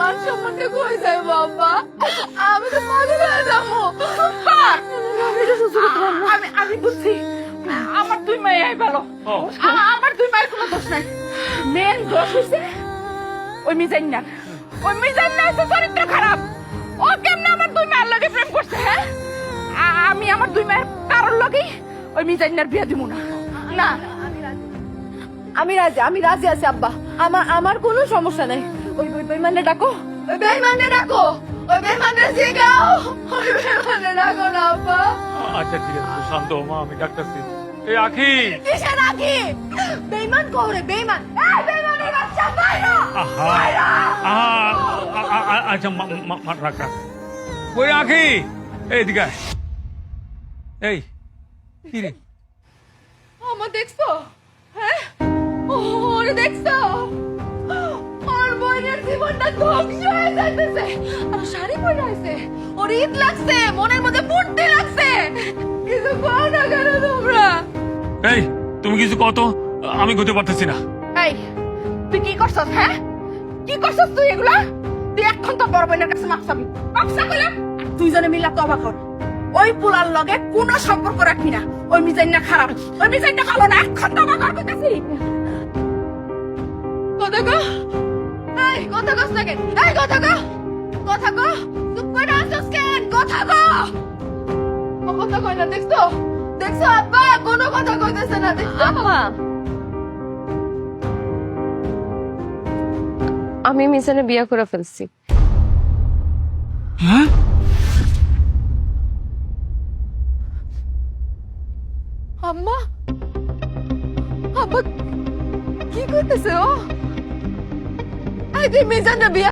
মান সম্মানটা কই যায় বাবা? আমি তো পাগল হয়ে যাবো। আমি আমি বুঝছি, আমার দুই মাই ভালো। আমার দুই মায়ের কোনো দোষ নাই। মেন দোষ হইছে ওই মিজাইনার। ওই মিজাইনার হচ্ছে চরিত্র খারাপ। ও কেমনে আমার দুই মায়ের লগে প্রেম করছে? হ্যাঁ, আমি আমার দুই মায়ের কারোর লগেই ওই মিজাইনার বিয়ে দিব না। না, আমি রাজি আছি আব্বা। আমার কোনো সমস্যা নাই। ওই বেইমানে ডাকো, ওই বেইমানে ডাকো, ওই বেইমানে জিগাও, ওই বেইমানে ডাকো না আব্বা। আচ্ছা ঠিক আছে, শান্ত হও মা, আমি ডাকতেছি। এই আখি, কিসের আখি? বেইমান কোরে বেইমান? এই বেইমানের বাচ্চা বাইরা, বাইরা। আচ্ছা রাখ রাখ। ওই আখি, এইদিকে আয়। এই কি রে? আমার দেখছো? হ্যাঁ, ওরে দেখছো? ওর বোনের জীবনটা ধ্বংস হয়ে যাইতেছে। আর শাড়ি পরে আছে, ওর ঈদ লাগছে, মনের মধ্যে ফুর্তি লাগছে। কিছু কও না কেন তোমরা? এই তুমি কিছু কত, আমি করতে পারতেছি না। এই তুই কি করছস? হ্যাঁ, কি করছস তুই এগুলা? তুই এখন তো বড় বোনের কাছে মাপ চাবি। মাপ চাইলাম তুই জনে মিলা তওবা কর। ওই পুলার লগে কোনো সম্পর্ক রাখবি না। ওই মিজাইনা খারাপ, ওই মিজাইনা ভালো না। এখন তওবা কর কইতাছি। কথা কও, এই কথা কস না কেন? এই কথা কও, কথা কও। চুপ করে আছস কেন? কথা কও। ও কথা কই না, দেখছো? দেখছো আব্বা কোনো কথা কইতেছে না, দেখছো? আম্মা, আমি মিজানে বিয়ে করে ফেলছি। হ্যাঁ, আম্মা, আব্বা কি করতেছে ও? এই তুই মিজানটা বিয়ে